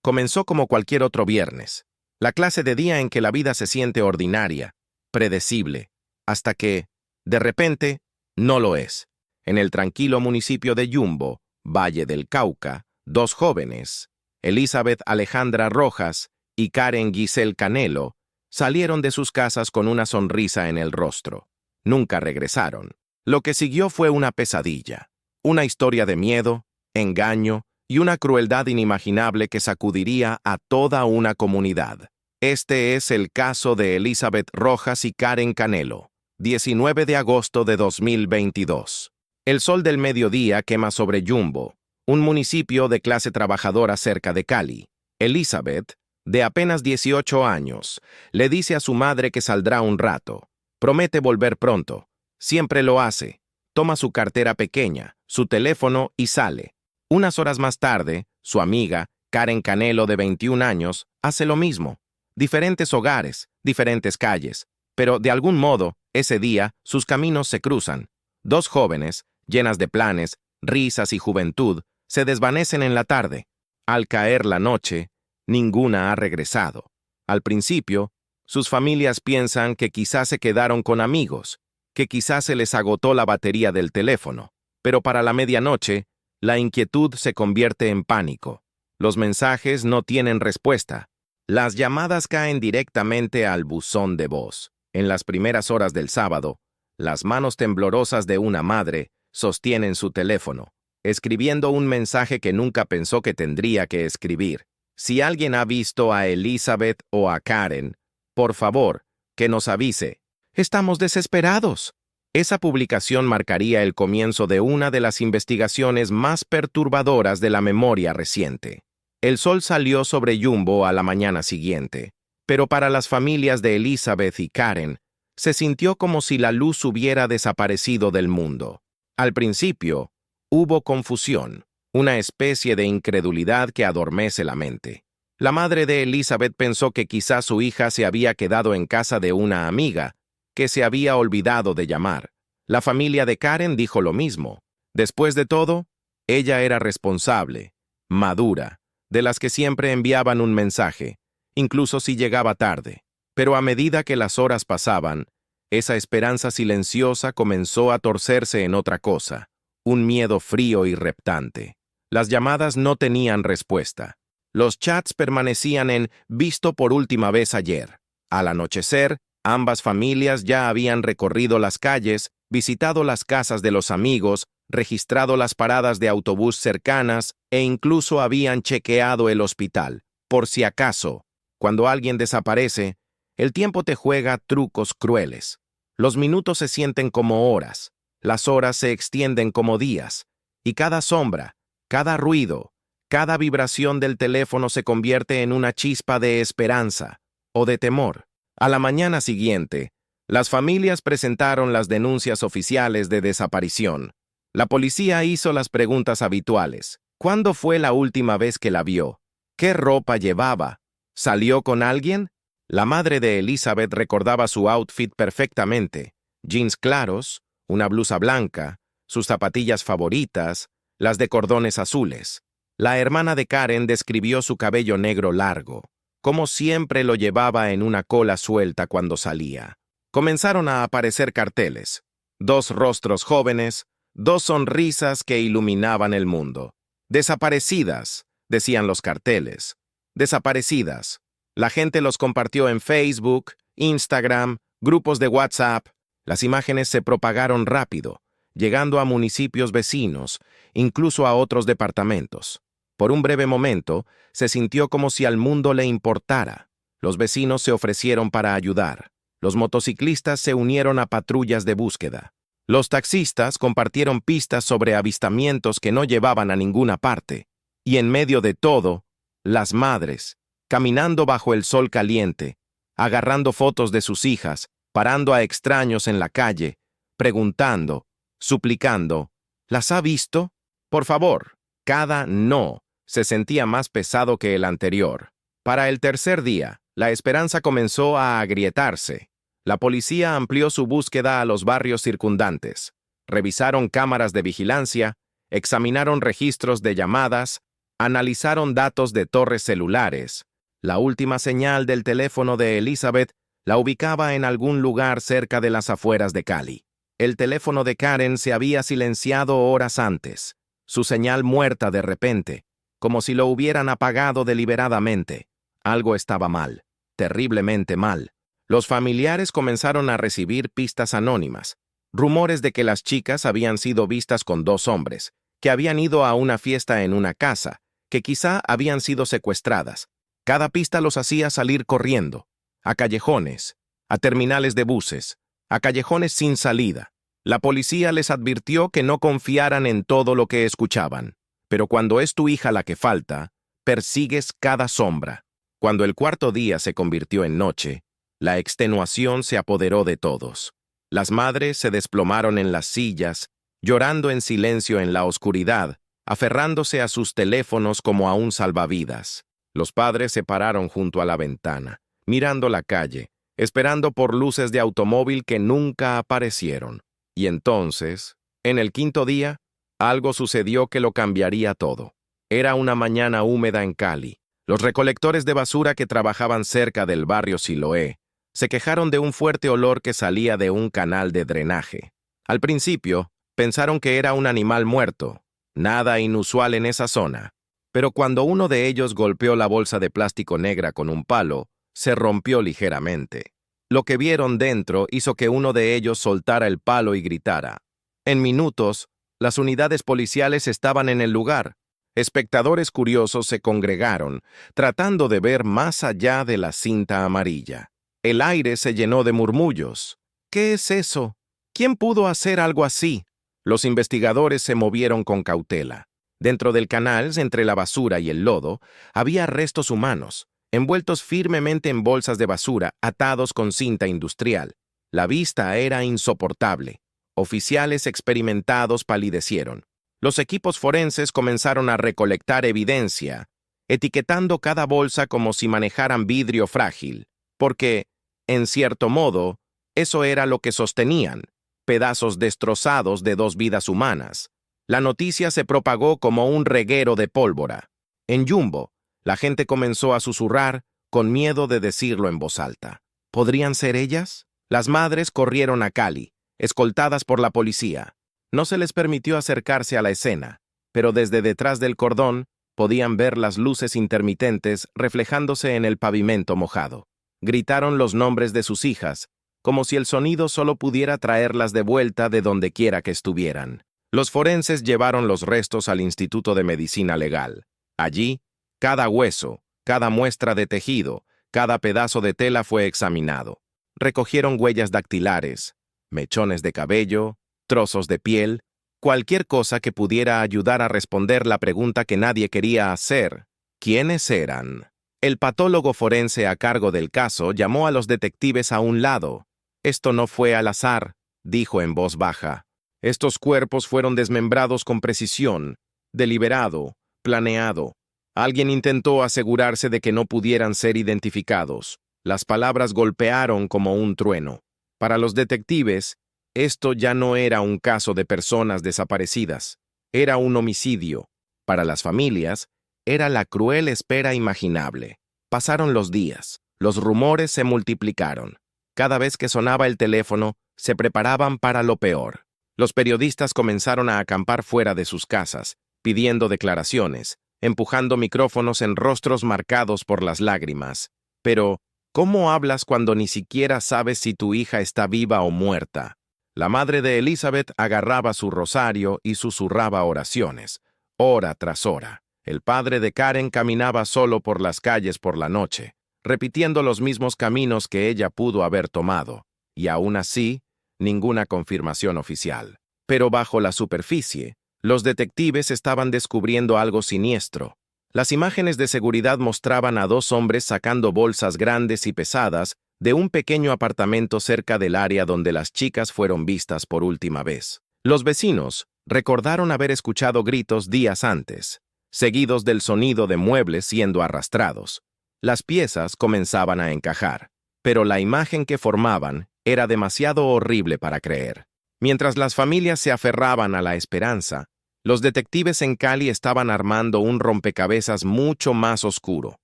Comenzó como cualquier otro viernes, la clase de día en que la vida se siente ordinaria, predecible, hasta que, de repente, no lo es. En el tranquilo municipio de Yumbo, Valle del Cauca, dos jóvenes, Elizabeth Alejandra Rojas y Karen Giselle Canelo, salieron de sus casas con una sonrisa en el rostro. Nunca regresaron. Lo que siguió fue una pesadilla, una historia de miedo, engaño y una crueldad inimaginable que sacudiría a toda una comunidad. Este es el caso de Elizabeth Rojas y Karen Canelo, 19 de agosto de 2022. El sol del mediodía quema sobre Yumbo, un municipio de clase trabajadora cerca de Cali. Elizabeth, de apenas 18 años, le dice a su madre que saldrá un rato. Promete volver pronto. Siempre lo hace. Toma su cartera pequeña, su teléfono y sale. Unas horas más tarde, su amiga, Karen Canelo, de 21 años, hace lo mismo. Diferentes hogares, diferentes calles, pero de algún modo, ese día, sus caminos se cruzan. Dos jóvenes, llenas de planes, risas y juventud, se desvanecen en la tarde. Al caer la noche, ninguna ha regresado. Al principio, sus familias piensan que quizás se quedaron con amigos, que quizás se les agotó la batería del teléfono, pero para la medianoche, la inquietud se convierte en pánico. Los mensajes no tienen respuesta. Las llamadas caen directamente al buzón de voz. En las primeras horas del sábado, las manos temblorosas de una madre sostienen su teléfono, escribiendo un mensaje que nunca pensó que tendría que escribir. Si alguien ha visto a Elizabeth o a Karen, por favor, que nos avise. Estamos desesperados. Esa publicación marcaría el comienzo de una de las investigaciones más perturbadoras de la memoria reciente. El sol salió sobre Yumbo a la mañana siguiente, pero para las familias de Elizabeth y Karen, se sintió como si la luz hubiera desaparecido del mundo. Al principio, hubo confusión, una especie de incredulidad que adormece la mente. La madre de Elizabeth pensó que quizás su hija se había quedado en casa de una amiga, que se había olvidado de llamar. La familia de Karen dijo lo mismo. Después de todo, ella era responsable, madura, de las que siempre enviaban un mensaje, incluso si llegaba tarde. Pero a medida que las horas pasaban, esa esperanza silenciosa comenzó a torcerse en otra cosa, un miedo frío y reptante. Las llamadas no tenían respuesta. Los chats permanecían en visto por última vez ayer. Al anochecer, ambas familias ya habían recorrido las calles, visitado las casas de los amigos, registrado las paradas de autobús cercanas e incluso habían chequeado el hospital. Por si acaso, cuando alguien desaparece, el tiempo te juega trucos crueles. Los minutos se sienten como horas, las horas se extienden como días, y cada sombra, cada ruido, cada vibración del teléfono se convierte en una chispa de esperanza o de temor. A la mañana siguiente, las familias presentaron las denuncias oficiales de desaparición. La policía hizo las preguntas habituales. ¿Cuándo fue la última vez que la vio? ¿Qué ropa llevaba? ¿Salió con alguien? La madre de Elizabeth recordaba su outfit perfectamente. Jeans claros, una blusa blanca, sus zapatillas favoritas, las de cordones azules. La hermana de Karen describió su cabello negro largo, como siempre lo llevaba en una cola suelta cuando salía. Comenzaron a aparecer carteles. Dos rostros jóvenes, dos sonrisas que iluminaban el mundo. Desaparecidas, decían los carteles. Desaparecidas. La gente los compartió en Facebook, Instagram, grupos de WhatsApp. Las imágenes se propagaron rápido, llegando a municipios vecinos, incluso a otros departamentos. Por un breve momento, se sintió como si al mundo le importara. Los vecinos se ofrecieron para ayudar. Los motociclistas se unieron a patrullas de búsqueda. Los taxistas compartieron pistas sobre avistamientos que no llevaban a ninguna parte. Y en medio de todo, las madres, caminando bajo el sol caliente, agarrando fotos de sus hijas, parando a extraños en la calle, preguntando, suplicando, ¿las ha visto? Por favor. Cada no se sentía más pesado que el anterior. Para el tercer día, la esperanza comenzó a agrietarse. La policía amplió su búsqueda a los barrios circundantes. Revisaron cámaras de vigilancia, examinaron registros de llamadas, Analizaron datos de torres celulares. La última señal del teléfono de Elizabeth la ubicaba en algún lugar cerca de las afueras de Cali. El teléfono de Karen se había silenciado horas antes, su señal muerta de repente, como si lo hubieran apagado deliberadamente. Algo estaba mal, terriblemente mal. Los familiares comenzaron a recibir pistas anónimas, rumores de que las chicas habían sido vistas con dos hombres, que habían ido a una fiesta en una casa, que quizá habían sido secuestradas. Cada pista los hacía salir corriendo, a callejones, a terminales de buses, a callejones sin salida. La policía les advirtió que no confiaran en todo lo que escuchaban, pero cuando es tu hija la que falta, persigues cada sombra. Cuando el cuarto día se convirtió en noche, la extenuación se apoderó de todos. Las madres se desplomaron en las sillas, llorando en silencio en la oscuridad, aferrándose a sus teléfonos como a un salvavidas. Los padres se pararon junto a la ventana, mirando la calle, esperando por luces de automóvil que nunca aparecieron. Y entonces, en el quinto día, algo sucedió que lo cambiaría todo. Era una mañana húmeda en Cali. Los recolectores de basura que trabajaban cerca del barrio Siloé se quejaron de un fuerte olor que salía de un canal de drenaje. Al principio, pensaron que era un animal muerto, nada inusual en esa zona. Pero cuando uno de ellos golpeó la bolsa de plástico negra con un palo, se rompió ligeramente. Lo que vieron dentro hizo que uno de ellos soltara el palo y gritara. En minutos, las unidades policiales estaban en el lugar. Espectadores curiosos se congregaron, tratando de ver más allá de la cinta amarilla. El aire se llenó de murmullos. ¿Qué es eso? ¿Quién pudo hacer algo así? Los investigadores se movieron con cautela. Dentro del canal, entre la basura y el lodo, había restos humanos, envueltos firmemente en bolsas de basura, atados con cinta industrial. La vista era insoportable. Oficiales experimentados palidecieron. Los equipos forenses comenzaron a recolectar evidencia, etiquetando cada bolsa como si manejaran vidrio frágil, porque, en cierto modo, eso era lo que sostenían, pedazos destrozados de dos vidas humanas. La noticia se propagó como un reguero de pólvora. En Jumbo, la gente comenzó a susurrar, con miedo de decirlo en voz alta. ¿Podrían ser ellas? Las madres corrieron a Cali, escoltadas por la policía. No se les permitió acercarse a la escena, pero desde detrás del cordón podían ver las luces intermitentes reflejándose en el pavimento mojado. Gritaron los nombres de sus hijas, como si el sonido solo pudiera traerlas de vuelta de donde quiera que estuvieran. Los forenses llevaron los restos al Instituto de Medicina Legal. Allí, cada hueso, cada muestra de tejido, cada pedazo de tela fue examinado. Recogieron huellas dactilares, mechones de cabello, trozos de piel, cualquier cosa que pudiera ayudar a responder la pregunta que nadie quería hacer. ¿Quiénes eran? El patólogo forense a cargo del caso llamó a los detectives a un lado. Esto no fue al azar, dijo en voz baja. Estos cuerpos fueron desmembrados con precisión, deliberado, planeado. Alguien intentó asegurarse de que no pudieran ser identificados. Las palabras golpearon como un trueno. Para los detectives, esto ya no era un caso de personas desaparecidas. Era un homicidio. Para las familias, era la cruel espera imaginable. Pasaron los días. Los rumores se multiplicaron. Cada vez que sonaba el teléfono, se preparaban para lo peor. Los periodistas comenzaron a acampar fuera de sus casas, pidiendo declaraciones, empujando micrófonos en rostros marcados por las lágrimas. Pero, ¿cómo hablas cuando ni siquiera sabes si tu hija está viva o muerta? La madre de Elizabeth agarraba su rosario y susurraba oraciones, hora tras hora. El padre de Karen caminaba solo por las calles por la noche, repitiendo los mismos caminos que ella pudo haber tomado, y aún así, ninguna confirmación oficial. Pero bajo la superficie, los detectives estaban descubriendo algo siniestro. Las imágenes de seguridad mostraban a dos hombres sacando bolsas grandes y pesadas de un pequeño apartamento cerca del área donde las chicas fueron vistas por última vez. Los vecinos recordaron haber escuchado gritos días antes, seguidos del sonido de muebles siendo arrastrados. Las piezas comenzaban a encajar, pero la imagen que formaban era demasiado horrible para creer. Mientras las familias se aferraban a la esperanza, Los detectives en Cali estaban armando un rompecabezas mucho más oscuro.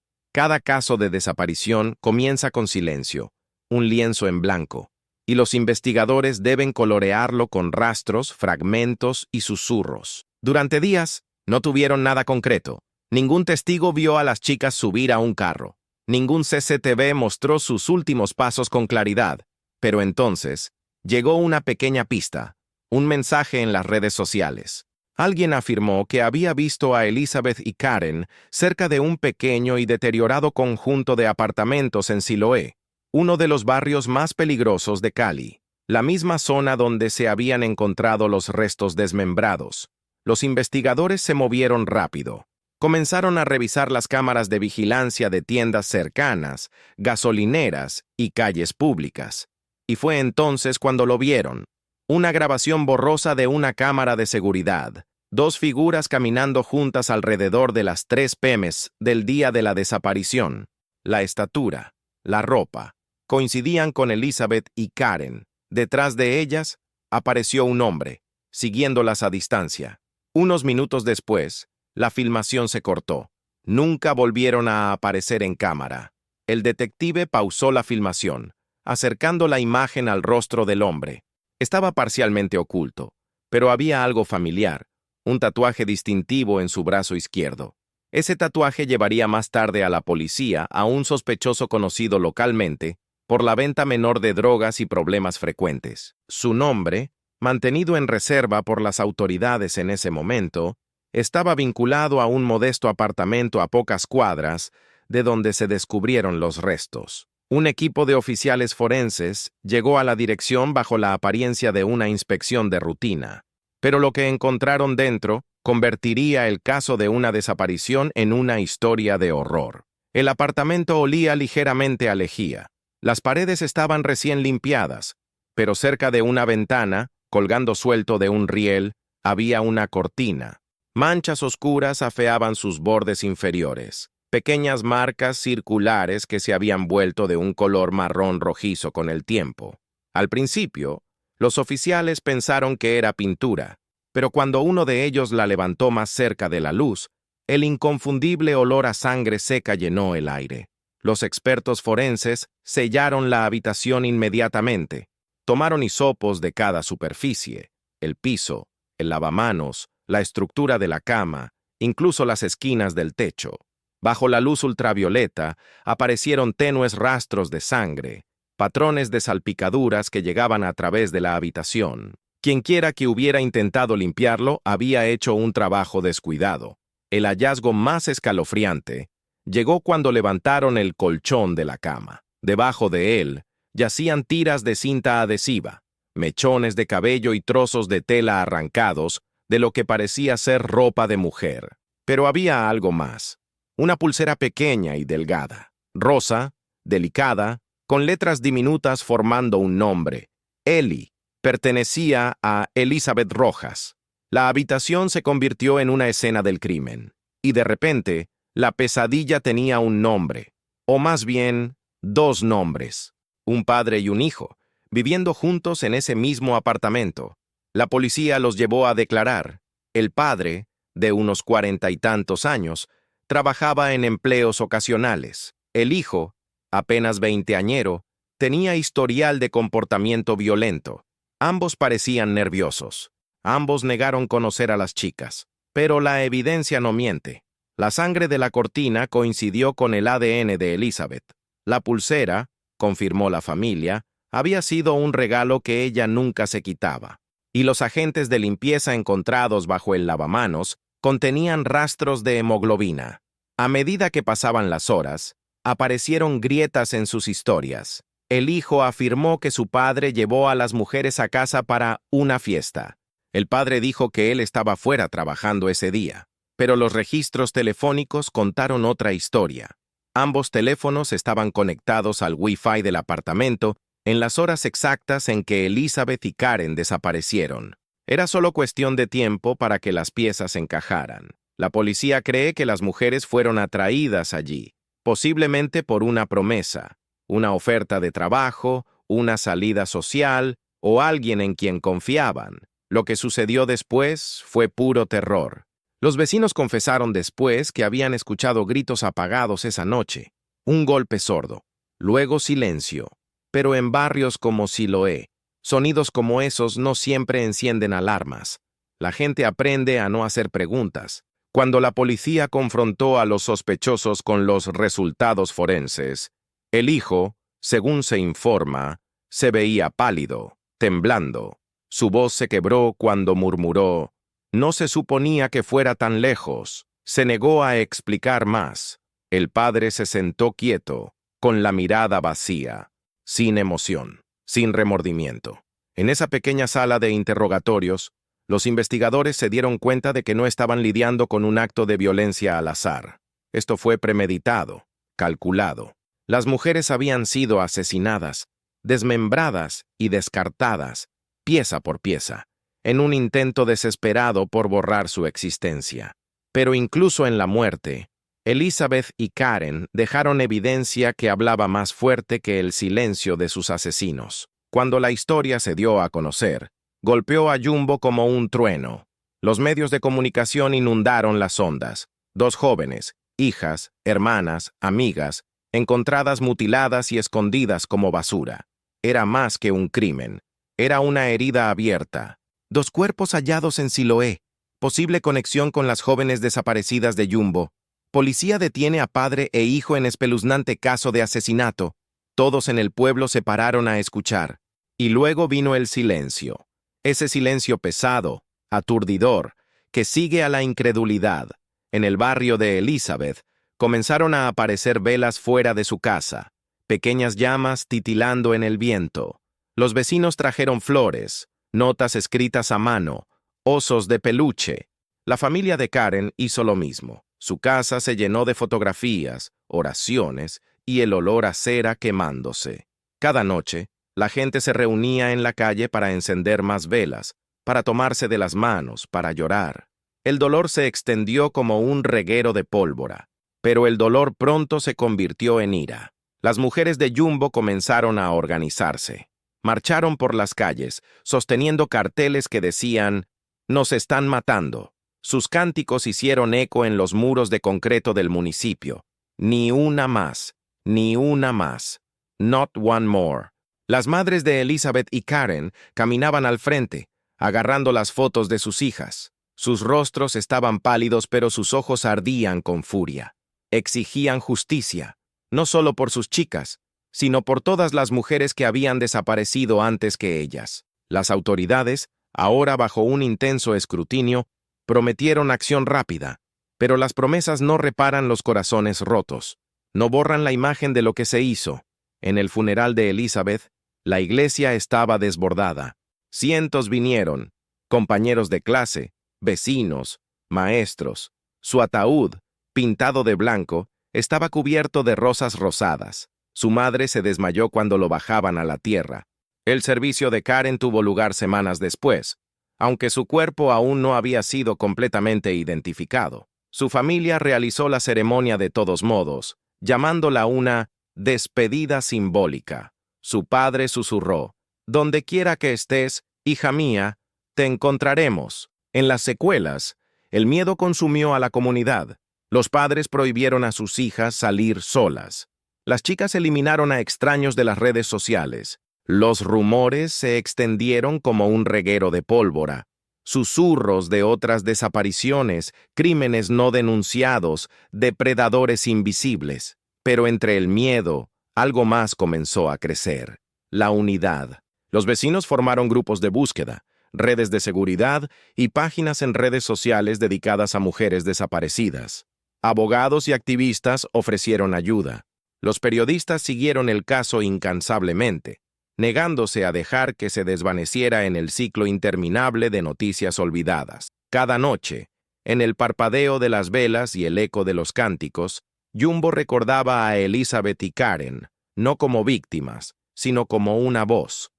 Cada caso de desaparición comienza con silencio, un lienzo en blanco, y los investigadores deben colorearlo con rastros, fragmentos y susurros. Durante días, no tuvieron nada concreto. Ningún testigo vio a las chicas subir a un carro. Ningún CCTV mostró sus últimos pasos con claridad. Pero entonces, llegó una pequeña pista, un mensaje en las redes sociales. Alguien afirmó que había visto a Elizabeth y Karen cerca de un pequeño y deteriorado conjunto de apartamentos en Siloé, uno de los barrios más peligrosos de Cali, la misma zona donde se habían encontrado los restos desmembrados. Los investigadores se movieron rápido. Comenzaron a revisar las cámaras de vigilancia de tiendas cercanas, gasolineras y calles públicas. Y fue entonces cuando lo vieron. Una grabación borrosa de una cámara de seguridad. Dos figuras caminando juntas alrededor de las 3 p.m. del día de la desaparición. La estatura, la ropa, coincidían con Elizabeth y Karen. Detrás de ellas apareció un hombre, siguiéndolas a distancia. Unos minutos después, la filmación se cortó. Nunca volvieron a aparecer en cámara. El detective pausó la filmación, acercando la imagen al rostro del hombre. Estaba parcialmente oculto, pero había algo familiar, un tatuaje distintivo en su brazo izquierdo. Ese tatuaje llevaría más tarde a la policía a un sospechoso conocido localmente por la venta menor de drogas y problemas frecuentes. Su nombre, mantenido en reserva por las autoridades en ese momento, estaba vinculado a un modesto apartamento a pocas cuadras de donde se descubrieron los restos. Un equipo de oficiales forenses llegó a la dirección bajo la apariencia de una inspección de rutina, pero lo que encontraron dentro convertiría el caso de una desaparición en una historia de horror. El apartamento olía ligeramente a lejía. Las paredes estaban recién limpiadas, pero cerca de una ventana, colgando suelto de un riel, había una cortina. Manchas oscuras afeaban sus bordes inferiores, pequeñas marcas circulares que se habían vuelto de un color marrón rojizo con el tiempo. Al principio, los oficiales pensaron que era pintura, pero cuando uno de ellos la levantó más cerca de la luz, el inconfundible olor a sangre seca llenó el aire. Los expertos forenses sellaron la habitación inmediatamente. Tomaron hisopos de cada superficie, el piso, el lavamanos, la estructura de la cama, incluso las esquinas del techo. Bajo la luz ultravioleta aparecieron tenues rastros de sangre, patrones de salpicaduras que llegaban a través de la habitación. Quienquiera que hubiera intentado limpiarlo había hecho un trabajo descuidado. El hallazgo más escalofriante llegó cuando levantaron el colchón de la cama. Debajo de él yacían tiras de cinta adhesiva, mechones de cabello y trozos de tela arrancados de lo que parecía ser ropa de mujer. Pero había algo más. Una pulsera pequeña y delgada, rosa, delicada, con letras diminutas formando un nombre. Eli. Pertenecía a Elizabeth Rojas. La habitación se convirtió en una escena del crimen. Y de repente, la pesadilla tenía un nombre. O más bien, dos nombres. Un padre y un hijo, viviendo juntos en ese mismo apartamento. La policía los llevó a declarar. El padre, de unos 40 y tantos años, trabajaba en empleos ocasionales. El hijo, apenas veinteañero, tenía historial de comportamiento violento. Ambos parecían nerviosos. Ambos negaron conocer a las chicas. Pero la evidencia no miente. La sangre de la cortina coincidió con el ADN de Elizabeth. La pulsera, confirmó la familia, había sido un regalo que ella nunca se quitaba. Y los agentes de limpieza encontrados bajo el lavamanos contenían rastros de hemoglobina. A medida que pasaban las horas, aparecieron grietas en sus historias. El hijo afirmó que su padre llevó a las mujeres a casa para una fiesta. El padre dijo que él estaba fuera trabajando ese día, pero los registros telefónicos contaron otra historia. Ambos teléfonos estaban conectados al Wi-Fi del apartamento en las horas exactas en que Elizabeth y Karen desaparecieron. Era solo cuestión de tiempo para que las piezas encajaran. La policía cree que las mujeres fueron atraídas allí, posiblemente por una promesa, una oferta de trabajo, una salida social o alguien en quien confiaban. Lo que sucedió después fue puro terror. Los vecinos confesaron después que habían escuchado gritos apagados esa noche, un golpe sordo, luego silencio. Pero en barrios como Siloé, sonidos como esos no siempre encienden alarmas. La gente aprende a no hacer preguntas. Cuando la policía confrontó a los sospechosos con los resultados forenses, el hijo, según se informa, se veía pálido, temblando. Su voz se quebró cuando murmuró: «No se suponía que fuera tan lejos». Se negó a explicar más. El padre se sentó quieto, con la mirada vacía, sin emoción, sin remordimiento. En esa pequeña sala de interrogatorios, los investigadores se dieron cuenta de que no estaban lidiando con un acto de violencia al azar. Esto fue premeditado, calculado. Las mujeres habían sido asesinadas, desmembradas y descartadas, pieza por pieza, en un intento desesperado por borrar su existencia. Pero incluso en la muerte, Elizabeth y Karen dejaron evidencia que hablaba más fuerte que el silencio de sus asesinos. Cuando la historia se dio a conocer, golpeó a Jumbo como un trueno. Los medios de comunicación inundaron las ondas. 2 jóvenes, hijas, hermanas, amigas, encontradas mutiladas y escondidas como basura. Era más que un crimen. Era una herida abierta. 2 cuerpos hallados en Siloé. Posible conexión con las jóvenes desaparecidas de Jumbo. Policía detiene a padre e hijo en espeluznante caso de asesinato. Todos en el pueblo se pararon a escuchar. Y luego vino el silencio. Ese silencio pesado, aturdidor, que sigue a la incredulidad. En el barrio de Elizabeth, comenzaron a aparecer velas fuera de su casa, pequeñas llamas titilando en el viento. Los vecinos trajeron flores, notas escritas a mano, osos de peluche. La familia de Karen hizo lo mismo. Su casa se llenó de fotografías, oraciones y el olor a cera quemándose. Cada noche, la gente se reunía en la calle para encender más velas, para tomarse de las manos, para llorar. El dolor se extendió como un reguero de pólvora, pero el dolor pronto se convirtió en ira. Las mujeres de Jumbo comenzaron a organizarse. Marcharon por las calles, sosteniendo carteles que decían: «Nos están matando». Sus cánticos hicieron eco en los muros de concreto del municipio. «Ni una más, ni una más. Not one more». Las madres de Elizabeth y Karen caminaban al frente, agarrando las fotos de sus hijas. Sus rostros estaban pálidos, pero sus ojos ardían con furia. Exigían justicia, no solo por sus chicas, sino por todas las mujeres que habían desaparecido antes que ellas. Las autoridades, ahora bajo un intenso escrutinio, prometieron acción rápida, pero las promesas no reparan los corazones rotos, no borran la imagen de lo que se hizo. En el funeral de Elizabeth, la iglesia estaba desbordada. Cientos vinieron, compañeros de clase, vecinos, maestros. Su ataúd, pintado de blanco, estaba cubierto de rosas rosadas. Su madre se desmayó cuando lo bajaban a la tierra. El servicio de Karen tuvo lugar semanas después, aunque su cuerpo aún no había sido completamente identificado. Su familia realizó la ceremonia de todos modos, llamándola una despedida simbólica. Su padre susurró: «Donde quiera que estés, hija mía, te encontraremos». En las secuelas, el miedo consumió a la comunidad. Los padres prohibieron a sus hijas salir solas. Las chicas eliminaron a extraños de las redes sociales. Los rumores se extendieron como un reguero de pólvora. Susurros de otras desapariciones, crímenes no denunciados, depredadores invisibles. Pero entre el miedo, algo más comenzó a crecer: la unidad. Los vecinos formaron grupos de búsqueda, redes de seguridad y páginas en redes sociales dedicadas a mujeres desaparecidas. Abogados y activistas ofrecieron ayuda. Los periodistas siguieron el caso incansablemente, negándose a dejar que se desvaneciera en el ciclo interminable de noticias olvidadas. Cada noche, en el parpadeo de las velas y el eco de los cánticos, Jumbo recordaba a Elizabeth y Karen, no como víctimas, sino como una voz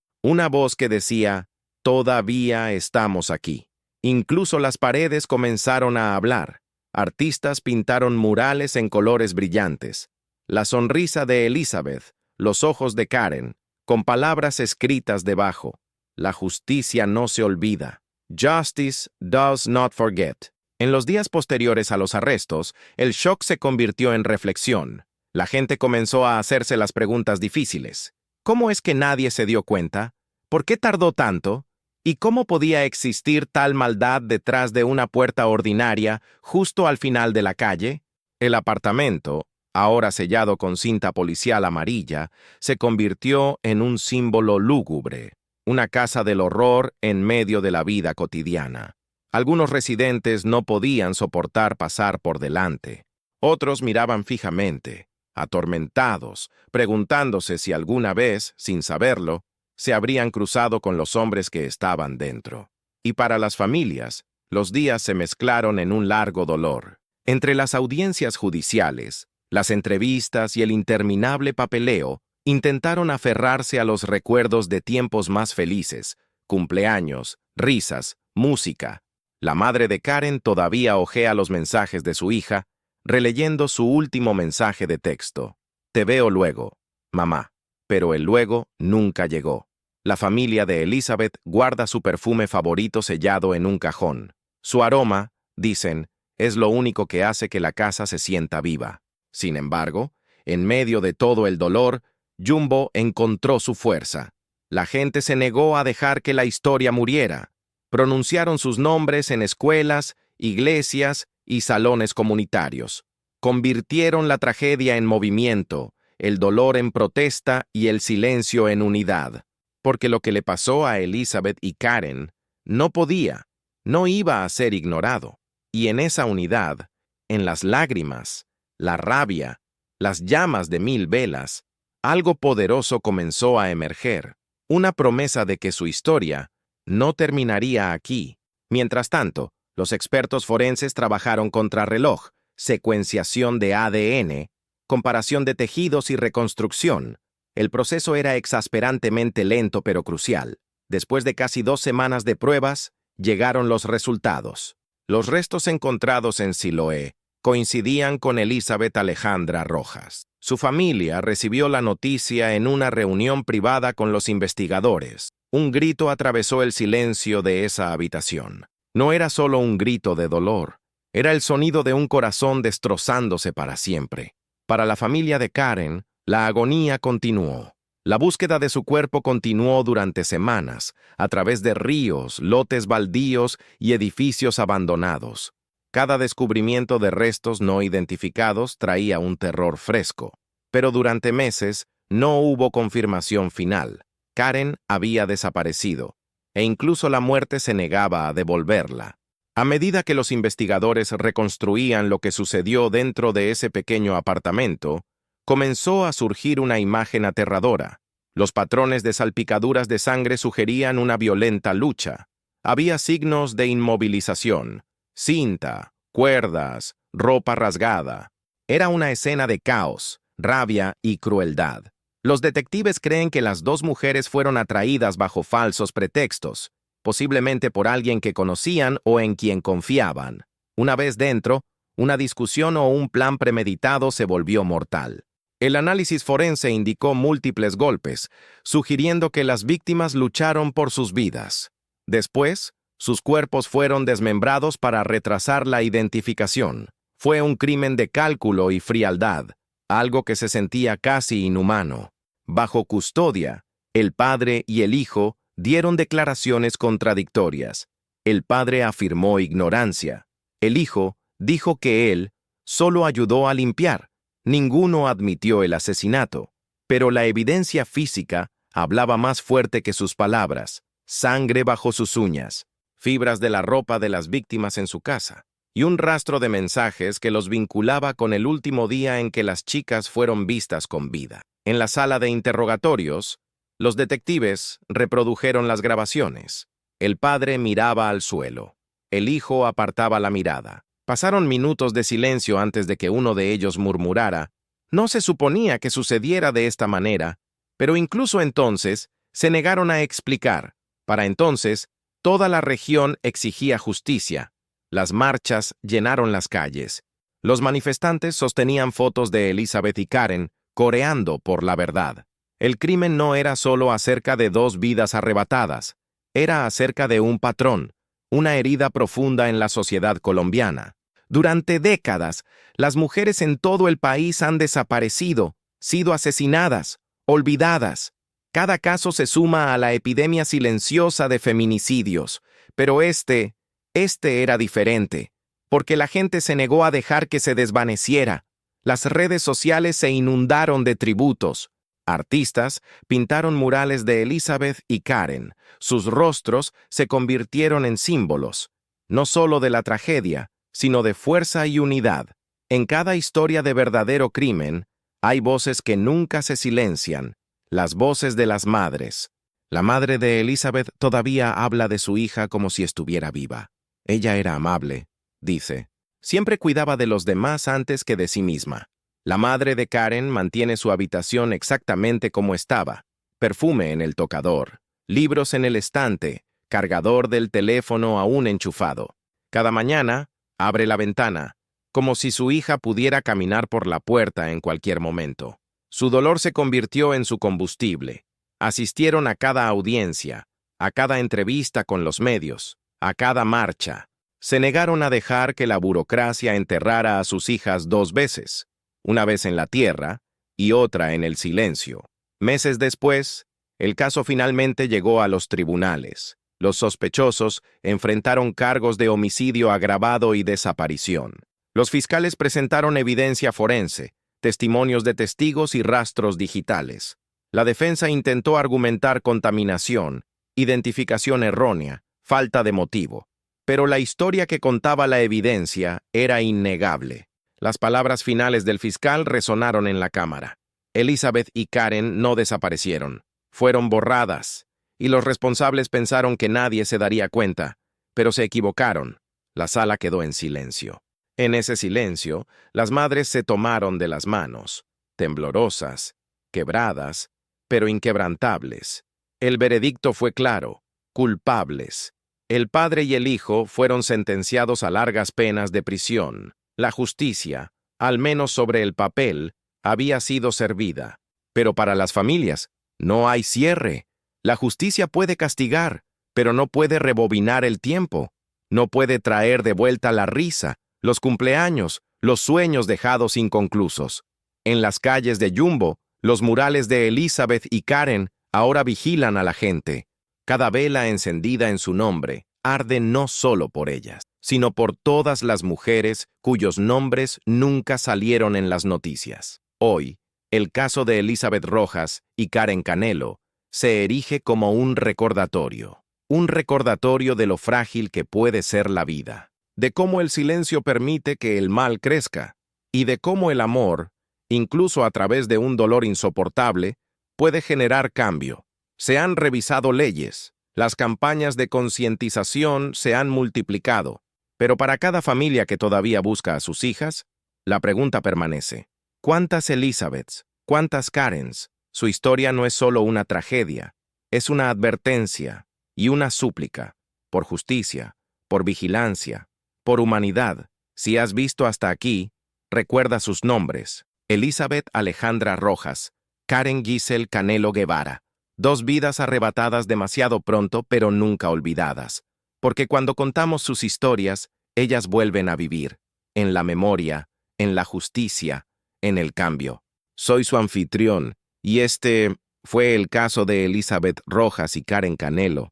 que decía: «Todavía estamos aquí». Incluso las paredes comenzaron a hablar. Artistas pintaron murales en colores brillantes. La sonrisa de Elizabeth, los ojos de Karen, con palabras escritas debajo: «La justicia no se olvida». Justice does not forget. En los días posteriores a los arrestos, el shock se convirtió en reflexión. La gente comenzó a hacerse las preguntas difíciles. ¿Cómo es que nadie se dio cuenta? ¿Por qué tardó tanto? ¿Y cómo podía existir tal maldad detrás de una puerta ordinaria justo al final de la calle? El apartamento, ahora sellado con cinta policial amarilla, se convirtió en un símbolo lúgubre, una casa del horror en medio de la vida cotidiana. Algunos residentes no podían soportar pasar por delante. Otros miraban fijamente, atormentados, preguntándose si alguna vez, sin saberlo, se habrían cruzado con los hombres que estaban dentro. Y para las familias, los días se mezclaron en un largo dolor. Entre las audiencias judiciales, las entrevistas y el interminable papeleo, intentaron aferrarse a los recuerdos de tiempos más felices, cumpleaños, risas, música. La madre de Karen todavía hojea los mensajes de su hija, releyendo su último mensaje de texto. Te veo luego, mamá. Pero el luego nunca llegó. La familia de Elizabeth guarda su perfume favorito sellado en un cajón. Su aroma, dicen, es lo único que hace que la casa se sienta viva. Sin embargo, en medio de todo el dolor, Jumbo encontró su fuerza. La gente se negó a dejar que la historia muriera. Pronunciaron sus nombres en escuelas, iglesias y salones comunitarios. Convirtieron la tragedia en movimiento, el dolor en protesta y el silencio en unidad. Porque lo que le pasó a Elizabeth y Karen no iba a ser ignorado. Y en esa unidad, en las lágrimas, la rabia, las llamas de 1000 velas, algo poderoso comenzó a emerger, una promesa de que su historia no terminaría aquí. Mientras tanto, los expertos forenses trabajaron contrarreloj, secuenciación de ADN, comparación de tejidos y reconstrucción. El proceso era exasperantemente lento pero crucial. Después de casi 2 semanas de pruebas, llegaron los resultados. Los restos encontrados en Siloé coincidían con Elizabeth Alejandra Rojas. Su familia recibió la noticia en una reunión privada con los investigadores. Un grito atravesó el silencio de esa habitación. No era solo un grito de dolor, era el sonido de un corazón destrozándose para siempre. Para la familia de Karen, la agonía continuó. La búsqueda de su cuerpo continuó durante semanas, a través de ríos, lotes baldíos y edificios abandonados. Cada descubrimiento de restos no identificados traía un terror fresco. Pero durante meses no hubo confirmación final. Karen había desaparecido, e incluso la muerte se negaba a devolverla. A medida que los investigadores reconstruían lo que sucedió dentro de ese pequeño apartamento, comenzó a surgir una imagen aterradora. Los patrones de salpicaduras de sangre sugerían una violenta lucha. Había signos de inmovilización, cinta, cuerdas, ropa rasgada. Era una escena de caos, rabia y crueldad. Los detectives creen que las 2 mujeres fueron atraídas bajo falsos pretextos, posiblemente por alguien que conocían o en quien confiaban. Una vez dentro, una discusión o un plan premeditado se volvió mortal. El análisis forense indicó múltiples golpes, sugiriendo que las víctimas lucharon por sus vidas. Después, sus cuerpos fueron desmembrados para retrasar la identificación. Fue un crimen de cálculo y frialdad, algo que se sentía casi inhumano. Bajo custodia, el padre y el hijo dieron declaraciones contradictorias. El padre afirmó ignorancia. El hijo dijo que él solo ayudó a limpiar. Ninguno admitió el asesinato. Pero la evidencia física hablaba más fuerte que sus palabras. Sangre bajo sus uñas, fibras de la ropa de las víctimas en su casa, y un rastro de mensajes que los vinculaba con el último día en que las chicas fueron vistas con vida. En la sala de interrogatorios, los detectives reprodujeron las grabaciones. El padre miraba al suelo. El hijo apartaba la mirada. Pasaron minutos de silencio antes de que uno de ellos murmurara: «No se suponía que sucediera de esta manera», pero incluso entonces se negaron a explicar. Para entonces, toda la región exigía justicia. Las marchas llenaron las calles. Los manifestantes sostenían fotos de Elizabeth y Karen, coreando por la verdad. El crimen no era solo acerca de 2 vidas arrebatadas, era acerca de un patrón, una herida profunda en la sociedad colombiana. Durante décadas, las mujeres en todo el país han desaparecido, sido asesinadas, olvidadas. Cada caso se suma a la epidemia silenciosa de feminicidios, pero este era diferente, porque la gente se negó a dejar que se desvaneciera. Las redes sociales se inundaron de tributos. Artistas pintaron murales de Elizabeth y Karen. Sus rostros se convirtieron en símbolos, no solo de la tragedia, sino de fuerza y unidad. En cada historia de verdadero crimen, hay voces que nunca se silencian, las voces de las madres. La madre de Elizabeth todavía habla de su hija como si estuviera viva. Ella era amable, dice. Siempre cuidaba de los demás antes que de sí misma. La madre de Karen mantiene su habitación exactamente como estaba. Perfume en el tocador, libros en el estante, cargador del teléfono aún enchufado. Cada mañana, abre la ventana, como si su hija pudiera caminar por la puerta en cualquier momento. Su dolor se convirtió en su combustible. Asistieron a cada audiencia, a cada entrevista con los medios, a cada marcha. Se negaron a dejar que la burocracia enterrara a sus hijas 2 veces, una vez en la tierra y otra en el silencio. Meses después, el caso finalmente llegó a los tribunales. Los sospechosos enfrentaron cargos de homicidio agravado y desaparición. Los fiscales presentaron evidencia forense, testimonios de testigos y rastros digitales. La defensa intentó argumentar contaminación, identificación errónea, falta de motivo. Pero la historia que contaba la evidencia era innegable. Las palabras finales del fiscal resonaron en la cámara. Elizabeth y Karen no desaparecieron. Fueron borradas, y los responsables pensaron que nadie se daría cuenta, pero se equivocaron. La sala quedó en silencio. En ese silencio, las madres se tomaron de las manos, temblorosas, quebradas, pero inquebrantables. El veredicto fue claro: culpables. El padre y el hijo fueron sentenciados a largas penas de prisión. La justicia, al menos sobre el papel, había sido servida. Pero para las familias, no hay cierre. La justicia puede castigar, pero no puede rebobinar el tiempo. No puede traer de vuelta la risa, los cumpleaños, los sueños dejados inconclusos. En las calles de Yumbo, los murales de Elizabeth y Karen ahora vigilan a la gente. Cada vela encendida en su nombre arde no solo por ellas, sino por todas las mujeres cuyos nombres nunca salieron en las noticias. Hoy, el caso de Elizabeth Rojas y Karen Canelo se erige como un recordatorio de lo frágil que puede ser la vida, de cómo el silencio permite que el mal crezca, y de cómo el amor, incluso a través de un dolor insoportable, puede generar cambio. Se han revisado leyes, las campañas de concientización se han multiplicado, pero para cada familia que todavía busca a sus hijas, la pregunta permanece: ¿cuántas Elizabeths? ¿Cuántas Karens? Su historia no es solo una tragedia, es una advertencia y una súplica, por justicia, por vigilancia, por humanidad. Si has visto hasta aquí, recuerda sus nombres: Elizabeth Alejandra Rojas, Karen Giselle Canelo Guevara. 2 vidas arrebatadas demasiado pronto, pero nunca olvidadas. Porque cuando contamos sus historias, ellas vuelven a vivir, en la memoria, en la justicia, en el cambio. Soy su anfitrión, y este fue el caso de Elizabeth Rojas y Karen Canelo.